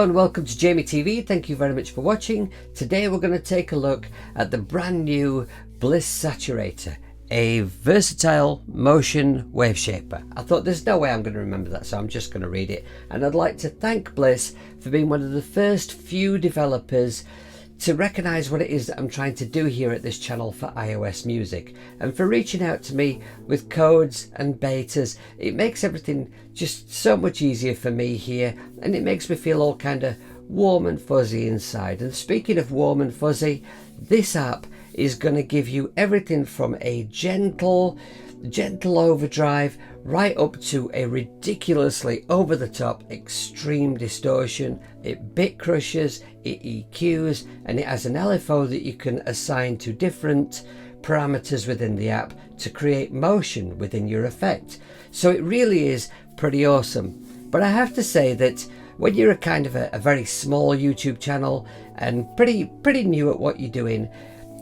and welcome to Jamie TV. Thank you very much for watching. Today we're going to take a look at the brand new Bleass Saturator, a versatile motion wave shaper. I thought there's no way I'm going to remember that, so I'm just going to read it. And I'd like to thank Bliss for being one of the first few developers to recognise what it is that I'm trying to do here at this channel for iOS music, and for reaching out to me with codes and betas. It makes everything just so much easier for me here, and it makes me feel all kind of warm and fuzzy inside. And speaking of warm and fuzzy, this app is going to give you everything from a gentle overdrive right up to a ridiculously over the top extreme distortion. It bit crushes, it EQs, and it has an LFO that you can assign to different parameters within the app to create motion within your effect. So it really is pretty awesome. But I have to say that when you're a very small YouTube channel and pretty new at what you're doing,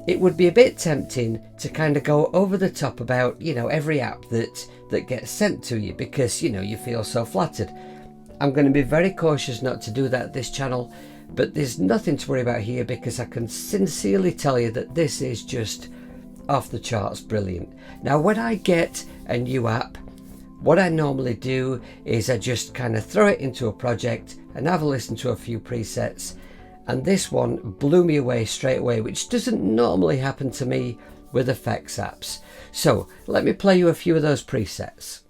it would be a bit tempting to kind of go over the top about, every app that gets sent to you, because, you feel so flattered. I'm going to be very cautious not to do that at this channel, but there's nothing to worry about here, because I can sincerely tell you that this is just off the charts brilliant. Now, when I get a new app, what I normally do is I just kind of throw it into a project and have a listen to a few presets. And this one blew me away straight away, which doesn't normally happen to me with effects apps. So let me play you a few of those presets.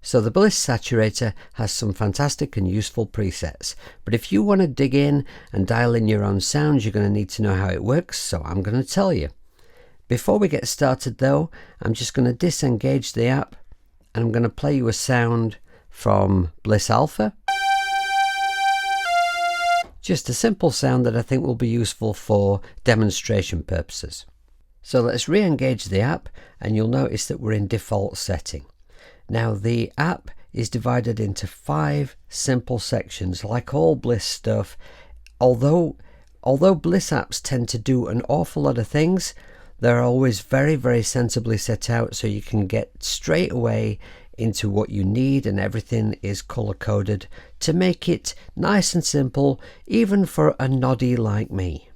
So the Bleass Saturator has some fantastic and useful presets, but if you want to dig in and dial in your own sounds, you're going to need to know how it works, so I'm going to tell you. Before we get started though, I'm just going to disengage the app and I'm going to play you a sound from Bliss Alpha. Just a simple sound that I think will be useful for demonstration purposes. So let's re-engage the app, and you'll notice that we're in default setting. Now the app is divided into 5 simple sections, like all Bliss stuff. Although Bliss apps tend to do an awful lot of things, they're always very, very sensibly set out, so you can get straight away into what you need, and everything is color coded to make it nice and simple, even for a noddy like me.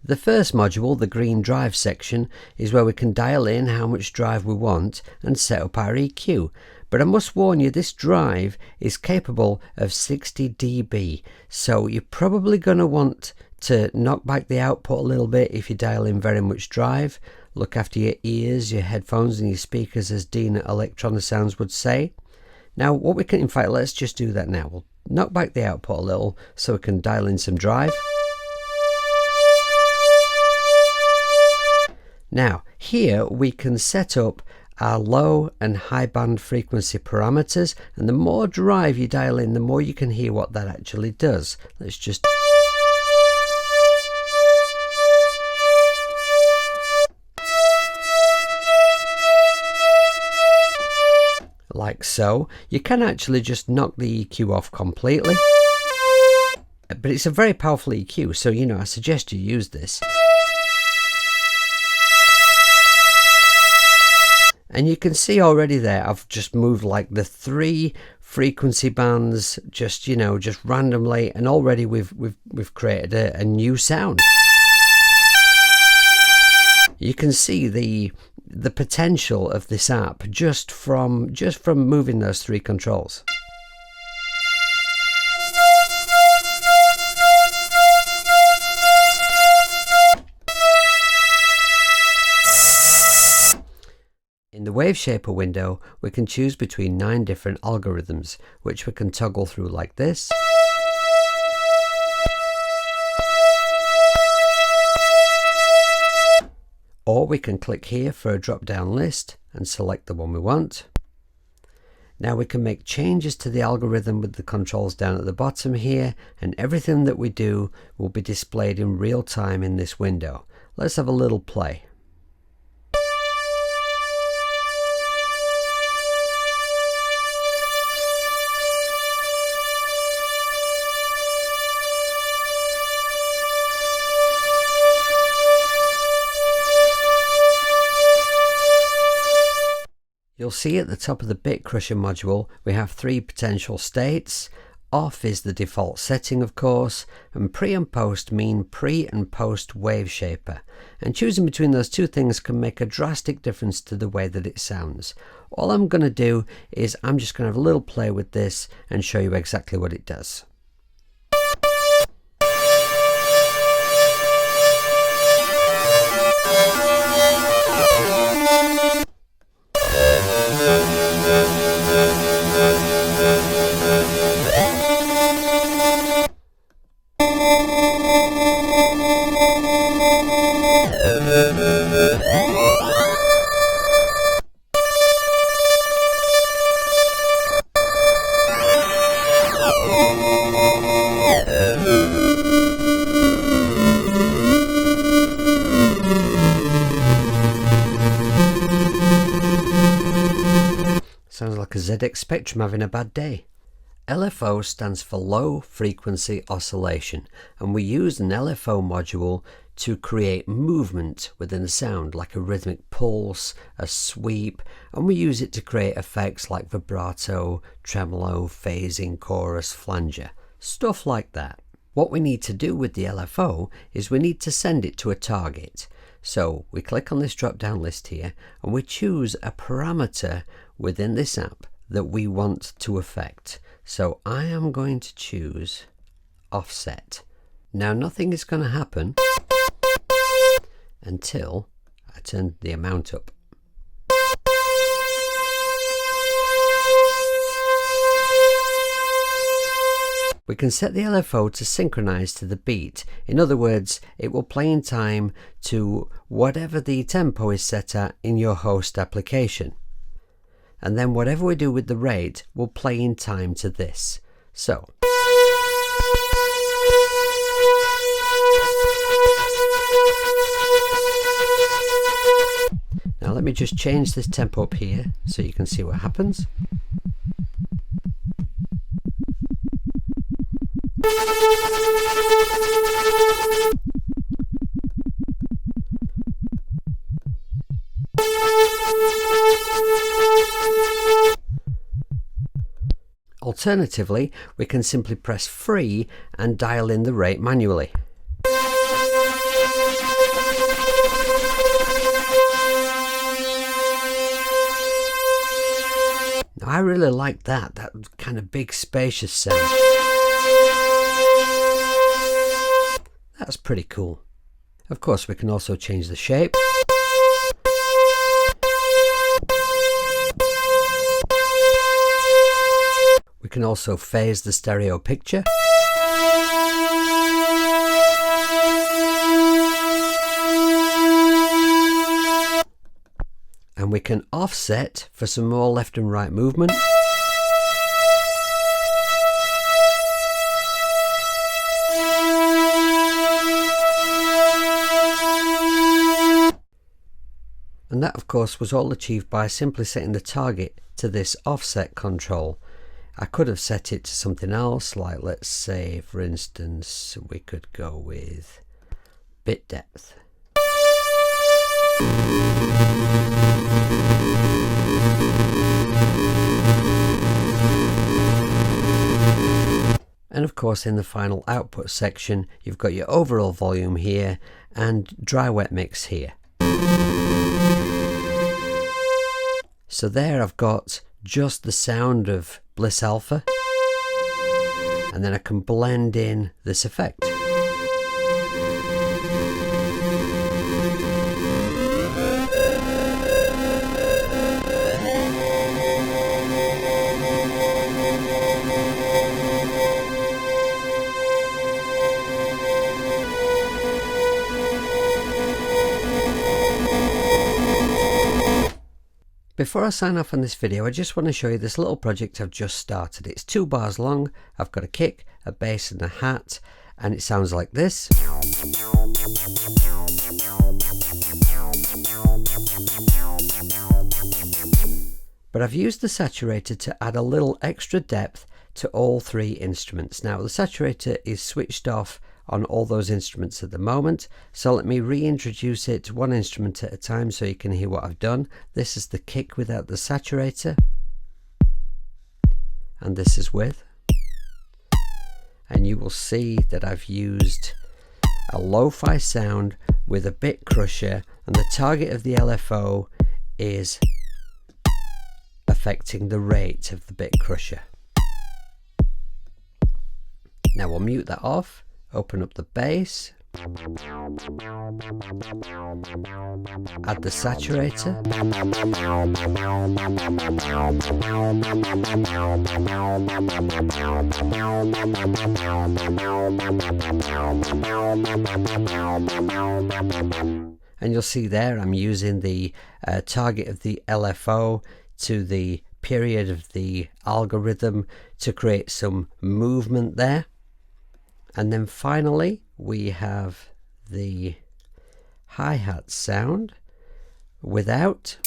The first module, the green drive section, is where we can dial in how much drive we want and set up our EQ. But I must warn you, this drive is capable of 60 dB, so you're probably going to want to knock back the output a little bit if you dial in very much drive. Look after your ears, your headphones and your speakers, as Dean at Electronic Sounds would say. Now what we can, in fact, let's just do that now. We'll knock back the output a little so we can dial in some drive. Now here we can set up our low and high band frequency parameters, and the more drive you dial in, the more you can hear what that actually does. Let's just like so. You can actually just knock the EQ off completely, but it's a very powerful EQ, so I suggest you use this. And you can see already there, I've just moved like the 3 frequency bands just randomly, and already we've created a new sound. You can see the potential of this app just from moving those 3 controls. In the Waveshaper window, we can choose between 9 different algorithms, which we can toggle through like this. Or we can click here for a drop-down list and select the one we want. Now we can make changes to the algorithm with the controls down at the bottom here, and everything that we do will be displayed in real time in this window. Let's have a little play. You'll see at the top of the Bit Crusher module we have 3 potential states. Off is the default setting, of course, and pre and post mean pre and post Waveshaper, and choosing between those 2 things can make a drastic difference to the way that it sounds. All I'm going to do is I'm just going to have a little play with this and show you exactly what it does. Sounds like a ZX Spectrum having a bad day. LFO stands for Low Frequency Oscillation, and we use an LFO module to create movement within the sound, like a rhythmic pulse, a sweep, and we use it to create effects like vibrato, tremolo, phasing, chorus, flanger, stuff like that. What we need to do with the LFO is we need to send it to a target. So we click on this drop down list here and we choose a parameter within this app that we want to affect. So I am going to choose offset. Now nothing is going to happen until I turn the amount up. We can set the LFO to synchronize to the beat. In other words, it will play in time to whatever the tempo is set at in your host application. And then whatever we do with the rate will play in time to this. So let me just change this tempo up here so you can see what happens. Alternatively, we can simply press free and dial in the rate manually. Now, I really like that kind of big spacious sound. That's pretty cool. Of course, we can also change the shape. We can also phase the stereo picture. And we can offset for some more left and right movement. And that, of course, was all achieved by simply setting the target to this offset control. I could have set it to something else, like let's say, for instance, we could go with bit depth. And of course, in the final output section, you've got your overall volume here and dry wet mix here. So there I've got just the sound of Bliss Alpha, and then I can blend in this effect. Before I sign off on this video, I just want to show you this little project I've just started. It's 2 bars long, I've got a kick, a bass and a hat, and it sounds like this. But I've used the saturator to add a little extra depth to all 3 instruments. Now the saturator is switched off on all those instruments at the moment, so let me reintroduce it one instrument at a time so you can hear what I've done. This is the kick without the saturator, and this is with, and you will see that I've used a lo-fi sound with a bit crusher, and the target of the LFO is affecting the rate of the bit crusher. Now we'll mute that off, open up the bass, add the saturator, and you'll see there I'm using the target of the LFO to the period of the algorithm to create some movement there. And then finally we have the hi-hat sound without.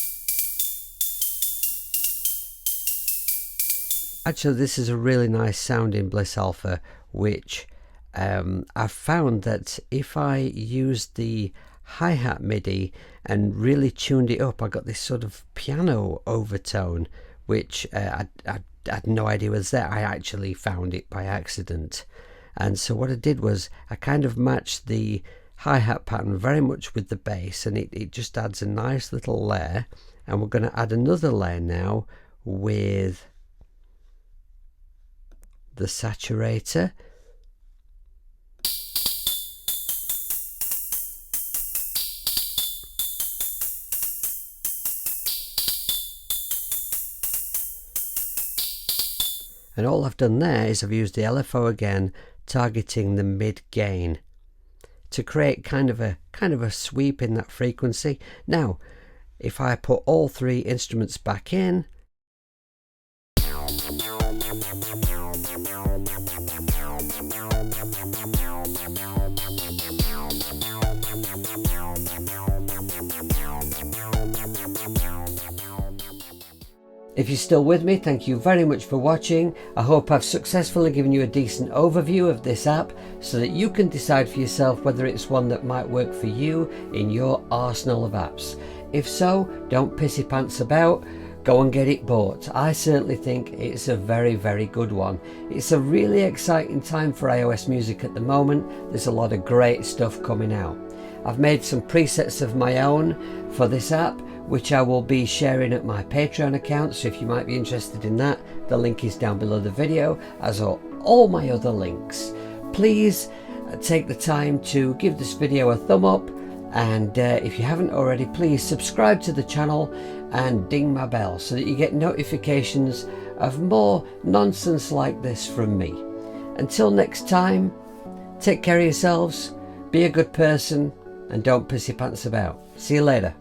Actually, this is a really nice sound in Bliss Alpha, which I've found that if I used the hi-hat MIDI and really tuned it up, I got this sort of piano overtone, which I had no idea was there. I actually found it by accident. And so what I did was I kind of matched the hi-hat pattern very much with the bass, and it just adds a nice little layer. And we're going to add another layer now with the saturator. And all I've done there is I've used the LFO again, targeting the mid gain to create kind of a sweep in that frequency. Now if I put all 3 instruments back in, If you're still with me, thank you very much for watching. I hope I've successfully given you a decent overview of this app so that you can decide for yourself whether it's one that might work for you in your arsenal of apps. If so, don't pissy pants about, go and get it bought. I certainly think it's a very, very good one. It's a really exciting time for iOS music at the moment. There's a lot of great stuff coming out. I've made some presets of my own for this app, which I will be sharing at my Patreon account, so if you might be interested in that, the link is down below the video, as are all my other links. Please take the time to give this video a thumb up, and if you haven't already, please subscribe to the channel and ding my bell so that you get notifications of more nonsense like this from me. Until next time, take care of yourselves, be a good person, and don't pissy pants about. See you later.